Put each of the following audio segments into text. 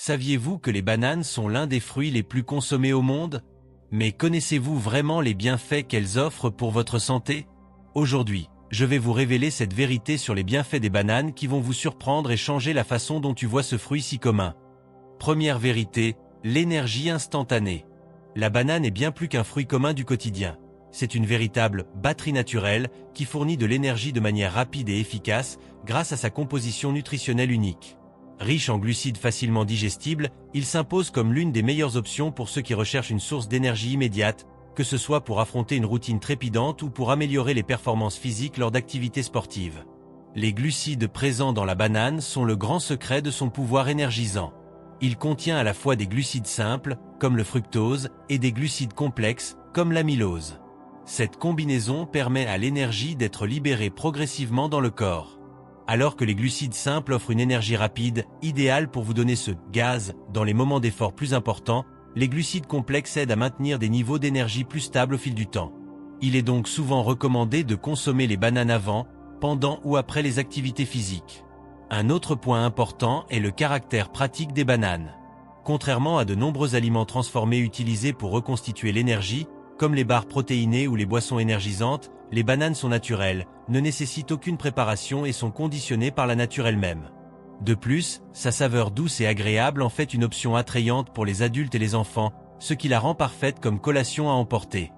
Saviez-vous que les bananes sont l'un des fruits les plus consommés au monde? Mais connaissez-vous vraiment les bienfaits qu'elles offrent pour votre santé? Aujourd'hui, je vais vous révéler cette vérité sur les bienfaits des bananes qui vont vous surprendre et changer la façon dont tu vois ce fruit si commun. Première vérité, l'énergie instantanée. La banane est bien plus qu'un fruit commun du quotidien. C'est une véritable batterie naturelle qui fournit de l'énergie de manière rapide et efficace grâce à sa composition nutritionnelle unique. Riche en glucides facilement digestibles, il s'impose comme l'une des meilleures options pour ceux qui recherchent une source d'énergie immédiate, que ce soit pour affronter une routine trépidante ou pour améliorer les performances physiques lors d'activités sportives. Les glucides présents dans la banane sont le grand secret de son pouvoir énergisant. Il contient à la fois des glucides simples, comme le fructose, et des glucides complexes, comme l'amylose. Cette combinaison permet à l'énergie d'être libérée progressivement dans le corps. Alors que les glucides simples offrent une énergie rapide, idéale pour vous donner ce « gaz » dans les moments d'effort plus importants, les glucides complexes aident à maintenir des niveaux d'énergie plus stables au fil du temps. Il est donc souvent recommandé de consommer les bananes avant, pendant ou après les activités physiques. Un autre point important est le caractère pratique des bananes. Contrairement à de nombreux aliments transformés utilisés pour reconstituer l'énergie, comme les barres protéinées ou les boissons énergisantes, les bananes sont naturelles, ne nécessitent aucune préparation et sont conditionnées par la nature elle-même. De plus, sa saveur douce et agréable en fait une option attrayante pour les adultes et les enfants, ce qui la rend parfaite comme collation à emporter.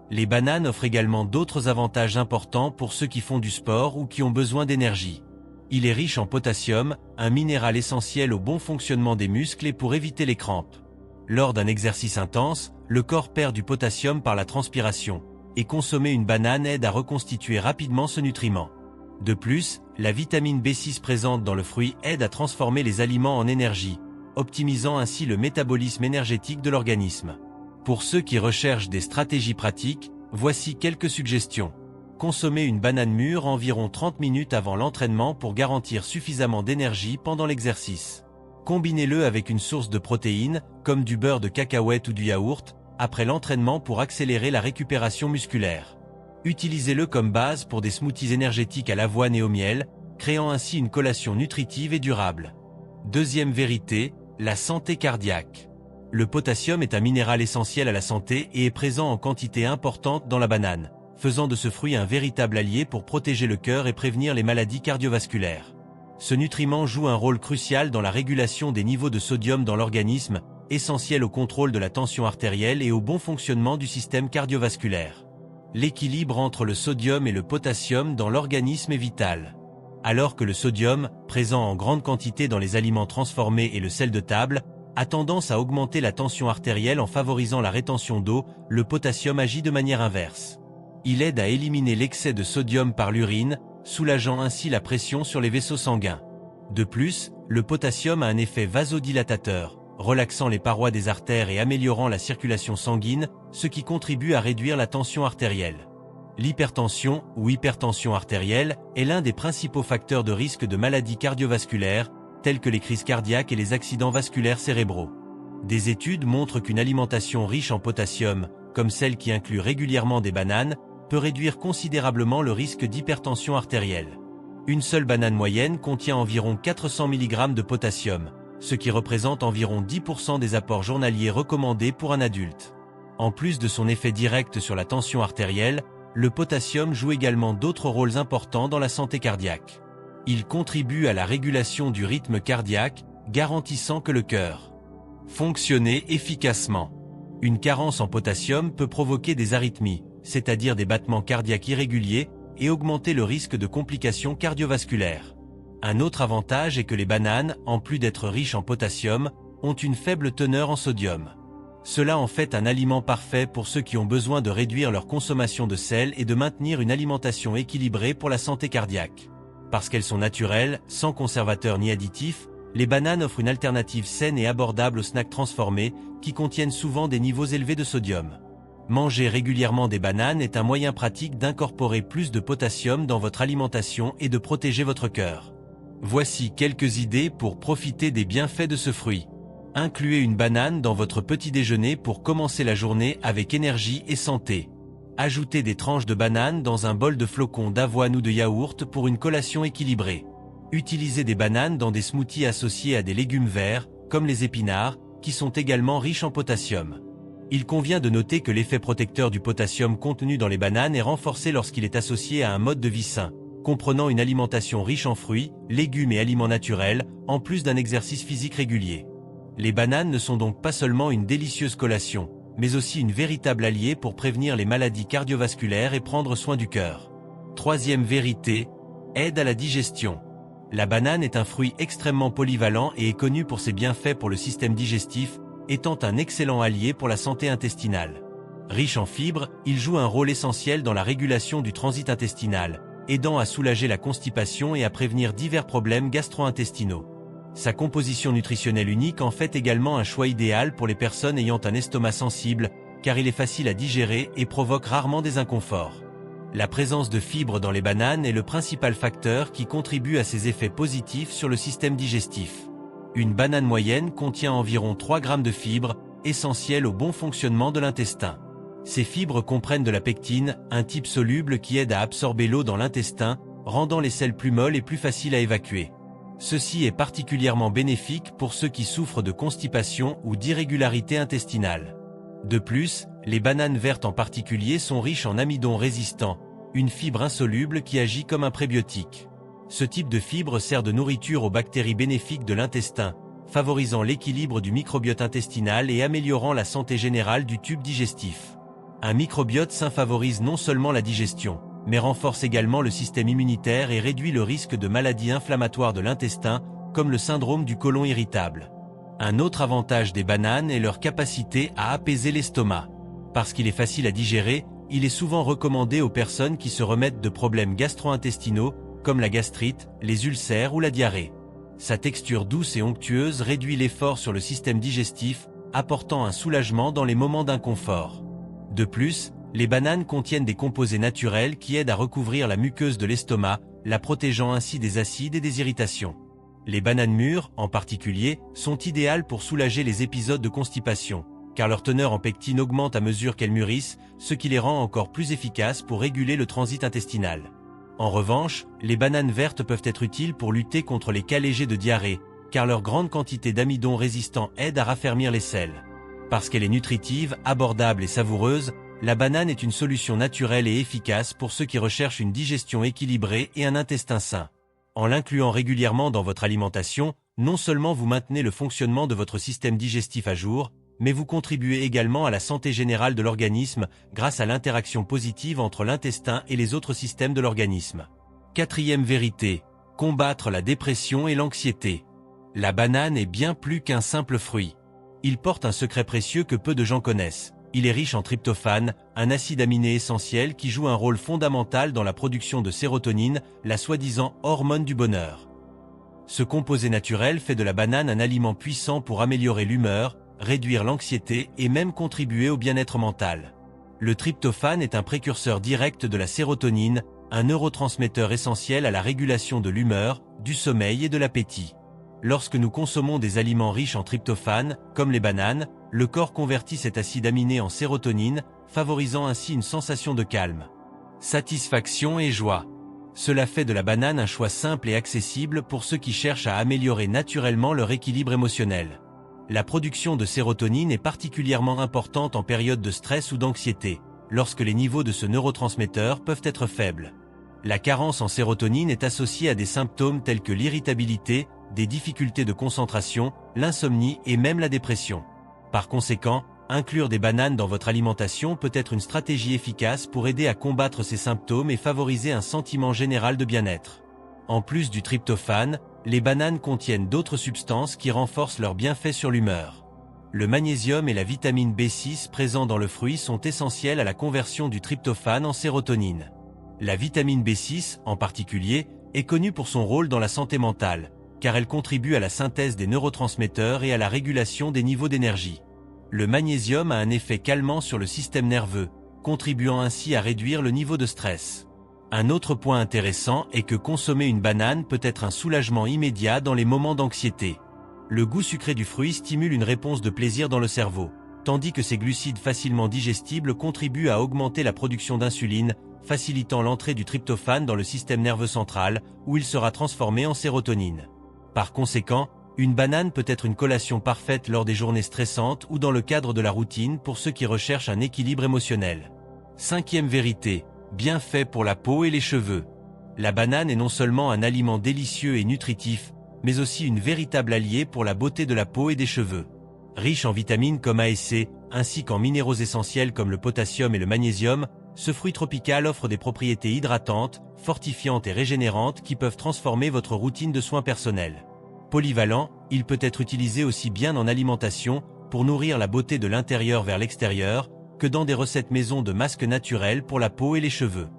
Les bananes offrent également d'autres avantages importants pour ceux qui font du sport ou qui ont besoin d'énergie. Il est riche en potassium, un minéral essentiel au bon fonctionnement des muscles et pour éviter les crampes. Lors d'un exercice intense, le corps perd du potassium par la transpiration, et consommer une banane aide à reconstituer rapidement ce nutriment. De plus, la vitamine B6 présente dans le fruit aide à transformer les aliments en énergie, optimisant ainsi le métabolisme énergétique de l'organisme. Pour ceux qui recherchent des stratégies pratiques, voici quelques suggestions. Consommez une banane mûre environ 30 minutes avant l'entraînement pour garantir suffisamment d'énergie pendant l'exercice. Combinez-le avec une source de protéines, comme du beurre de cacahuète ou du yaourt, après l'entraînement pour accélérer la récupération musculaire. Utilisez-le comme base pour des smoothies énergétiques à l'avoine et au miel, créant ainsi une collation nutritive et durable. Deuxième vérité, la santé cardiaque. Le potassium est un minéral essentiel à la santé et est présent en quantité importante dans la banane, faisant de ce fruit un véritable allié pour protéger le cœur et prévenir les maladies cardiovasculaires. Ce nutriment joue un rôle crucial dans la régulation des niveaux de sodium dans l'organisme, essentiel au contrôle de la tension artérielle et au bon fonctionnement du système cardiovasculaire. L'équilibre entre le sodium et le potassium dans l'organisme est vital. Alors que le sodium, présent en grande quantité dans les aliments transformés et le sel de table, a tendance à augmenter la tension artérielle en favorisant la rétention d'eau, le potassium agit de manière inverse. Il aide à éliminer l'excès de sodium par l'urine, soulageant ainsi la pression sur les vaisseaux sanguins. De plus, le potassium a un effet vasodilatateur, relaxant les parois des artères et améliorant la circulation sanguine, ce qui contribue à réduire la tension artérielle. L'hypertension ou hypertension artérielle est l'un des principaux facteurs de risque de maladies cardiovasculaires, telles que les crises cardiaques et les accidents vasculaires cérébraux. Des études montrent qu'une alimentation riche en potassium, comme celle qui inclut régulièrement des bananes, peut réduire considérablement le risque d'hypertension artérielle. Une seule banane moyenne contient environ 400 mg de potassium, ce qui représente environ 10% des apports journaliers recommandés pour un adulte. En plus de son effet direct sur la tension artérielle, le potassium joue également d'autres rôles importants dans la santé cardiaque. Il contribue à la régulation du rythme cardiaque, garantissant que le cœur fonctionne efficacement. Une carence en potassium peut provoquer des arythmies, c'est-à-dire des battements cardiaques irréguliers, et augmenter le risque de complications cardiovasculaires. Un autre avantage est que les bananes, en plus d'être riches en potassium, ont une faible teneur en sodium. Cela en fait un aliment parfait pour ceux qui ont besoin de réduire leur consommation de sel et de maintenir une alimentation équilibrée pour la santé cardiaque. Parce qu'elles sont naturelles, sans conservateurs ni additifs, les bananes offrent une alternative saine et abordable aux snacks transformés, qui contiennent souvent des niveaux élevés de sodium. Manger régulièrement des bananes est un moyen pratique d'incorporer plus de potassium dans votre alimentation et de protéger votre cœur. Voici quelques idées pour profiter des bienfaits de ce fruit. Incluez une banane dans votre petit déjeuner pour commencer la journée avec énergie et santé. Ajoutez des tranches de banane dans un bol de flocons d'avoine ou de yaourt pour une collation équilibrée. Utilisez des bananes dans des smoothies associés à des légumes verts, comme les épinards, qui sont également riches en potassium. Il convient de noter que l'effet protecteur du potassium contenu dans les bananes est renforcé lorsqu'il est associé à un mode de vie sain, comprenant une alimentation riche en fruits, légumes et aliments naturels, en plus d'un exercice physique régulier. Les bananes ne sont donc pas seulement une délicieuse collation, mais aussi une véritable alliée pour prévenir les maladies cardiovasculaires et prendre soin du cœur. Troisième vérité, aide à la digestion. La banane est un fruit extrêmement polyvalent et est connu pour ses bienfaits pour le système digestif, étant un excellent allié pour la santé intestinale. Riche en fibres, il joue un rôle essentiel dans la régulation du transit intestinal, aidant à soulager la constipation et à prévenir divers problèmes gastro-intestinaux. Sa composition nutritionnelle unique en fait également un choix idéal pour les personnes ayant un estomac sensible, car il est facile à digérer et provoque rarement des inconforts. La présence de fibres dans les bananes est le principal facteur qui contribue à ses effets positifs sur le système digestif. Une banane moyenne contient environ 3 grammes de fibres, essentielles au bon fonctionnement de l'intestin. Ces fibres comprennent de la pectine, un type soluble qui aide à absorber l'eau dans l'intestin, rendant les selles plus molles et plus faciles à évacuer. Ceci est particulièrement bénéfique pour ceux qui souffrent de constipation ou d'irrégularité intestinale. De plus, les bananes vertes en particulier sont riches en amidon résistant, une fibre insoluble qui agit comme un prébiotique. Ce type de fibre sert de nourriture aux bactéries bénéfiques de l'intestin, favorisant l'équilibre du microbiote intestinal et améliorant la santé générale du tube digestif. Un microbiote sain favorise non seulement la digestion, mais renforce également le système immunitaire et réduit le risque de maladies inflammatoires de l'intestin, comme le syndrome du côlon irritable. Un autre avantage des bananes est leur capacité à apaiser l'estomac. Parce qu'il est facile à digérer, il est souvent recommandé aux personnes qui se remettent de problèmes gastro-intestinaux, comme la gastrite, les ulcères ou la diarrhée. Sa texture douce et onctueuse réduit l'effort sur le système digestif, apportant un soulagement dans les moments d'inconfort. De plus, les bananes contiennent des composés naturels qui aident à recouvrir la muqueuse de l'estomac, la protégeant ainsi des acides et des irritations. Les bananes mûres, en particulier, sont idéales pour soulager les épisodes de constipation, car leur teneur en pectine augmente à mesure qu'elles mûrissent, ce qui les rend encore plus efficaces pour réguler le transit intestinal. En revanche, les bananes vertes peuvent être utiles pour lutter contre les cas légers de diarrhée, car leur grande quantité d'amidon résistant aide à raffermir les selles. Parce qu'elle est nutritive, abordable et savoureuse, la banane est une solution naturelle et efficace pour ceux qui recherchent une digestion équilibrée et un intestin sain. En l'incluant régulièrement dans votre alimentation, non seulement vous maintenez le fonctionnement de votre système digestif à jour, mais vous contribuez également à la santé générale de l'organisme grâce à l'interaction positive entre l'intestin et les autres systèmes de l'organisme. Quatrième vérité, combattre la dépression et l'anxiété. La banane est bien plus qu'un simple fruit. Il porte un secret précieux que peu de gens connaissent. Il est riche en tryptophane, un acide aminé essentiel qui joue un rôle fondamental dans la production de sérotonine, la soi-disant hormone du bonheur. Ce composé naturel fait de la banane un aliment puissant pour améliorer l'humeur, réduire l'anxiété et même contribuer au bien-être mental. Le tryptophane est un précurseur direct de la sérotonine, un neurotransmetteur essentiel à la régulation de l'humeur, du sommeil et de l'appétit. Lorsque nous consommons des aliments riches en tryptophane, comme les bananes, le corps convertit cet acide aminé en sérotonine, favorisant ainsi une sensation de calme, satisfaction et joie. Cela fait de la banane un choix simple et accessible pour ceux qui cherchent à améliorer naturellement leur équilibre émotionnel. La production de sérotonine est particulièrement importante en période de stress ou d'anxiété, lorsque les niveaux de ce neurotransmetteur peuvent être faibles. La carence en sérotonine est associée à des symptômes tels que l'irritabilité, des difficultés de concentration, l'insomnie et même la dépression. Par conséquent, inclure des bananes dans votre alimentation peut être une stratégie efficace pour aider à combattre ces symptômes et favoriser un sentiment général de bien-être. En plus du tryptophane, les bananes contiennent d'autres substances qui renforcent leurs bienfaits sur l'humeur. Le magnésium et la vitamine B6 présents dans le fruit sont essentiels à la conversion du tryptophane en sérotonine. La vitamine B6, en particulier, est connue pour son rôle dans la santé mentale, car elle contribue à la synthèse des neurotransmetteurs et à la régulation des niveaux d'énergie. Le magnésium a un effet calmant sur le système nerveux, contribuant ainsi à réduire le niveau de stress. Un autre point intéressant est que consommer une banane peut être un soulagement immédiat dans les moments d'anxiété. Le goût sucré du fruit stimule une réponse de plaisir dans le cerveau, tandis que ses glucides facilement digestibles contribuent à augmenter la production d'insuline, facilitant l'entrée du tryptophane dans le système nerveux central, où il sera transformé en sérotonine. Par conséquent, Une banane peut être une collation parfaite lors des journées stressantes ou dans le cadre de la routine pour ceux qui recherchent un équilibre émotionnel. Cinquième vérité, bien fait pour la peau et les cheveux. La banane est non seulement un aliment délicieux et nutritif, mais aussi une véritable alliée pour la beauté de la peau et des cheveux. Riche en vitamines comme A et C, ainsi qu'en minéraux essentiels comme le potassium et le magnésium, ce fruit tropical offre des propriétés hydratantes, fortifiantes et régénérantes qui peuvent transformer votre routine de soins personnels. Polyvalent, il peut être utilisé aussi bien en alimentation, pour nourrir la beauté de l'intérieur vers l'extérieur, que dans des recettes maison de masques naturels pour la peau et les cheveux.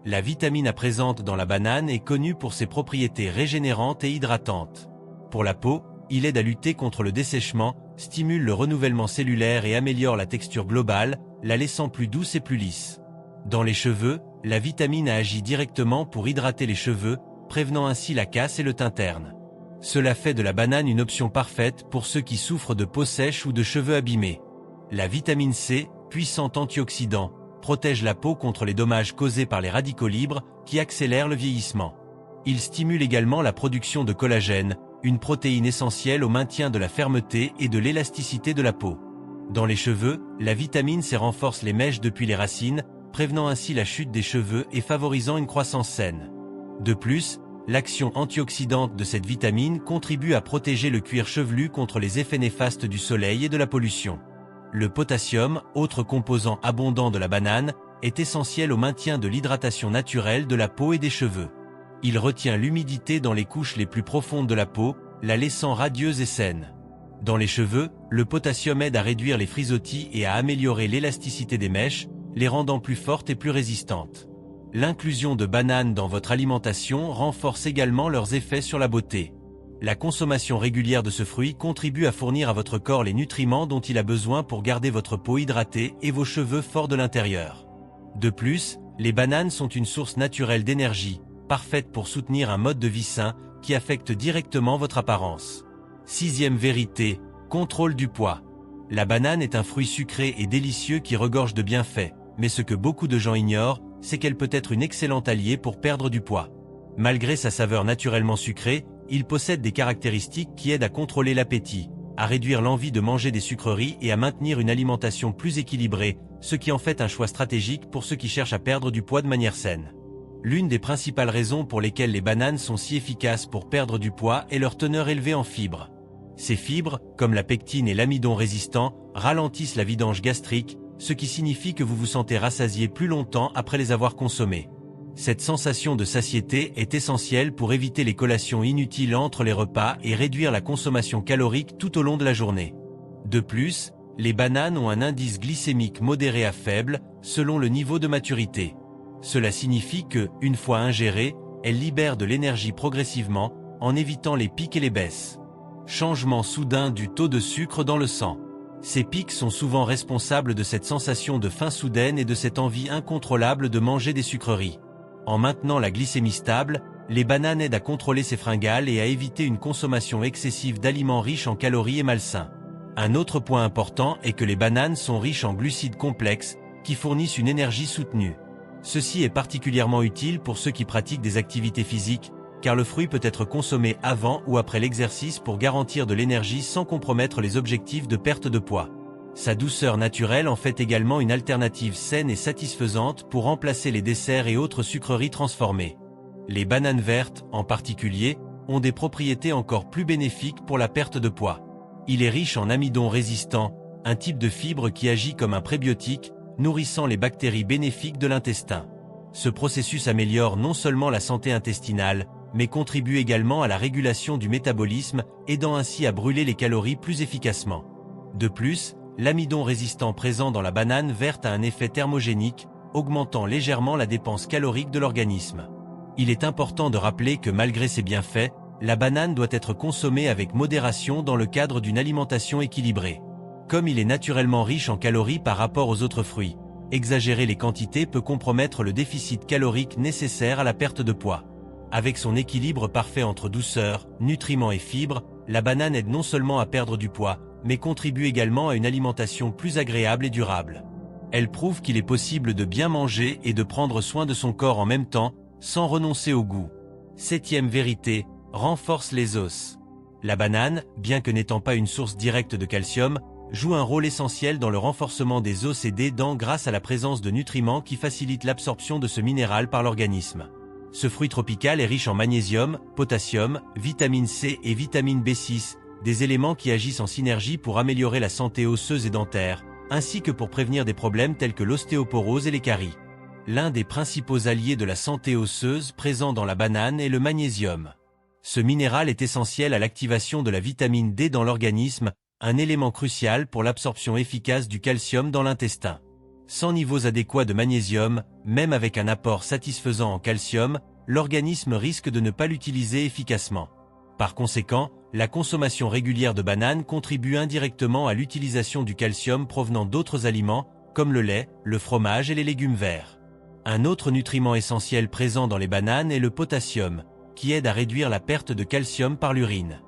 La vitamine A présente dans la banane est connue pour ses propriétés régénérantes et hydratantes. Pour la peau, il aide à lutter contre le dessèchement, stimule le renouvellement cellulaire et améliore la texture globale, la laissant plus douce et plus lisse. Dans les cheveux, la vitamine A agit directement pour hydrater les cheveux, prévenant ainsi la casse et le teint terne. Cela fait de la banane une option parfaite pour ceux qui souffrent de peau sèche ou de cheveux abîmés. La vitamine C, puissant antioxydant, protège la peau contre les dommages causés par les radicaux libres qui accélèrent le vieillissement. Il stimule également la production de collagène, une protéine essentielle au maintien de la fermeté et de l'élasticité de la peau. Dans les cheveux, la vitamine C renforce les mèches depuis les racines, prévenant ainsi la chute des cheveux et favorisant une croissance saine. De plus, l'action antioxydante de cette vitamine contribue à protéger le cuir chevelu contre les effets néfastes du soleil et de la pollution. Le potassium, autre composant abondant de la banane, est essentiel au maintien de l'hydratation naturelle de la peau et des cheveux. Il retient l'humidité dans les couches les plus profondes de la peau, la laissant radieuse et saine. Dans les cheveux, le potassium aide à réduire les frisottis et à améliorer l'élasticité des mèches, les rendant plus fortes et plus résistantes. L'inclusion de bananes dans votre alimentation renforce également leurs effets sur la beauté. La consommation régulière de ce fruit contribue à fournir à votre corps les nutriments dont il a besoin pour garder votre peau hydratée et vos cheveux forts de l'intérieur. De plus, les bananes sont une source naturelle d'énergie, parfaite pour soutenir un mode de vie sain qui affecte directement votre apparence. Sixième vérité, contrôle du poids. La banane est un fruit sucré et délicieux qui regorge de bienfaits, mais ce que beaucoup de gens ignorent, c'est qu'elle peut être une excellente alliée pour perdre du poids. Malgré sa saveur naturellement sucrée, il possède des caractéristiques qui aident à contrôler l'appétit, à réduire l'envie de manger des sucreries et à maintenir une alimentation plus équilibrée, ce qui en fait un choix stratégique pour ceux qui cherchent à perdre du poids de manière saine. L'une des principales raisons pour lesquelles les bananes sont si efficaces pour perdre du poids est leur teneur élevée en fibres. Ces fibres, comme la pectine et l'amidon résistant, ralentissent la vidange gastrique, ce qui signifie que vous vous sentez rassasié plus longtemps après les avoir consommés. Cette sensation de satiété est essentielle pour éviter les collations inutiles entre les repas et réduire la consommation calorique tout au long de la journée. De plus, les bananes ont un indice glycémique modéré à faible, selon le niveau de maturité. Cela signifie que, une fois ingérées, elles libèrent de l'énergie progressivement, en évitant les pics et les baisses. Changement soudain du taux de sucre dans le sang. Ces pics sont souvent responsables de cette sensation de faim soudaine et de cette envie incontrôlable de manger des sucreries. En maintenant la glycémie stable, les bananes aident à contrôler ces fringales et à éviter une consommation excessive d'aliments riches en calories et malsains. Un autre point important est que les bananes sont riches en glucides complexes, qui fournissent une énergie soutenue. Ceci est particulièrement utile pour ceux qui pratiquent des activités physiques, car le fruit peut être consommé avant ou après l'exercice pour garantir de l'énergie sans compromettre les objectifs de perte de poids. Sa douceur naturelle en fait également une alternative saine et satisfaisante pour remplacer les desserts et autres sucreries transformées. Les bananes vertes, en particulier, ont des propriétés encore plus bénéfiques pour la perte de poids. Il est riche en amidon résistant, un type de fibre qui agit comme un prébiotique, nourrissant les bactéries bénéfiques de l'intestin. Ce processus améliore non seulement la santé intestinale, mais contribue également à la régulation du métabolisme, aidant ainsi à brûler les calories plus efficacement. De plus, l'amidon résistant présent dans la banane verte a un effet thermogénique, augmentant légèrement la dépense calorique de l'organisme. Il est important de rappeler que malgré ses bienfaits, la banane doit être consommée avec modération dans le cadre d'une alimentation équilibrée. Comme il est naturellement riche en calories par rapport aux autres fruits, exagérer les quantités peut compromettre le déficit calorique nécessaire à la perte de poids. Avec son équilibre parfait entre douceur, nutriments et fibres, la banane aide non seulement à perdre du poids, mais contribue également à une alimentation plus agréable et durable. Elle prouve qu'il est possible de bien manger et de prendre soin de son corps en même temps, sans renoncer au goût. Septième vérité, renforce les os. La banane, bien que n'étant pas une source directe de calcium, joue un rôle essentiel dans le renforcement des os et des dents grâce à la présence de nutriments qui facilitent l'absorption de ce minéral par l'organisme. Ce fruit tropical est riche en magnésium, potassium, vitamine C et vitamine B6, des éléments qui agissent en synergie pour améliorer la santé osseuse et dentaire, ainsi que pour prévenir des problèmes tels que l'ostéoporose et les caries. L'un des principaux alliés de la santé osseuse présent dans la banane est le magnésium. Ce minéral est essentiel à l'activation de la vitamine D dans l'organisme, un élément crucial pour l'absorption efficace du calcium dans l'intestin. Sans niveaux adéquats de magnésium, même avec un apport satisfaisant en calcium, l'organisme risque de ne pas l'utiliser efficacement. Par conséquent, la consommation régulière de bananes contribue indirectement à l'utilisation du calcium provenant d'autres aliments, comme le lait, le fromage et les légumes verts. Un autre nutriment essentiel présent dans les bananes est le potassium, qui aide à réduire la perte de calcium par l'urine.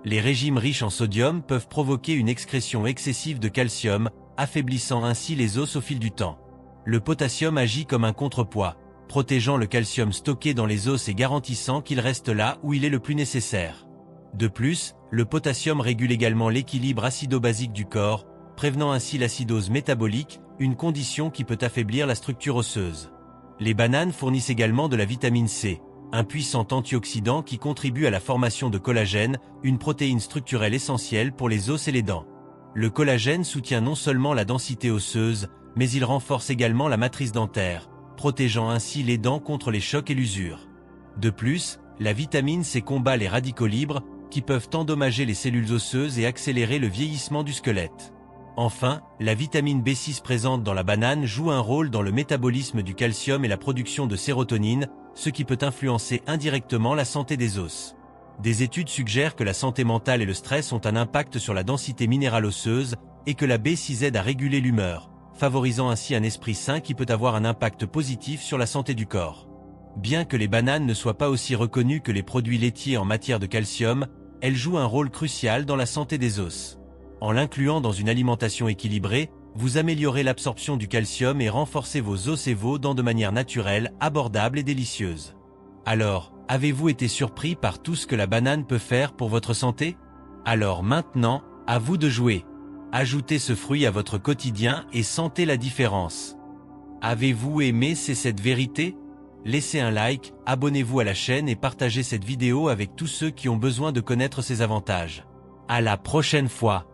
Les régimes riches en sodium peuvent provoquer une excrétion excessive de calcium, affaiblissant ainsi les os au fil du temps. Le potassium agit comme un contrepoids, protégeant le calcium stocké dans les os et garantissant qu'il reste là où il est le plus nécessaire. De plus, le potassium régule également l'équilibre acido-basique du corps, prévenant ainsi l'acidose métabolique, une condition qui peut affaiblir la structure osseuse. Les bananes fournissent également de la vitamine C, un puissant antioxydant qui contribue à la formation de collagène, une protéine structurelle essentielle pour les os et les dents. Le collagène soutient non seulement la densité osseuse, mais il renforce également la matrice dentaire, protégeant ainsi les dents contre les chocs et l'usure. De plus, la vitamine C combat les radicaux libres, qui peuvent endommager les cellules osseuses et accélérer le vieillissement du squelette. Enfin, la vitamine B6 présente dans la banane joue un rôle dans le métabolisme du calcium et la production de sérotonine, ce qui peut influencer indirectement la santé des os. Des études suggèrent que la santé mentale et le stress ont un impact sur la densité minérale osseuse et que la B6 aide à réguler l'humeur, favorisant ainsi un esprit sain qui peut avoir un impact positif sur la santé du corps. Bien que les bananes ne soient pas aussi reconnues que les produits laitiers en matière de calcium, elles jouent un rôle crucial dans la santé des os. En l'incluant dans une alimentation équilibrée, vous améliorez l'absorption du calcium et renforcez vos os et vos dents de manière naturelle, abordable et délicieuse. Alors, avez-vous été surpris par tout ce que la banane peut faire pour votre santé? Alors maintenant, à vous de jouer. Ajoutez ce fruit à votre quotidien et sentez la différence. Avez-vous aimé cette vérité? Laissez un like, abonnez-vous à la chaîne et partagez cette vidéo avec tous ceux qui ont besoin de connaître ses avantages. À la prochaine fois.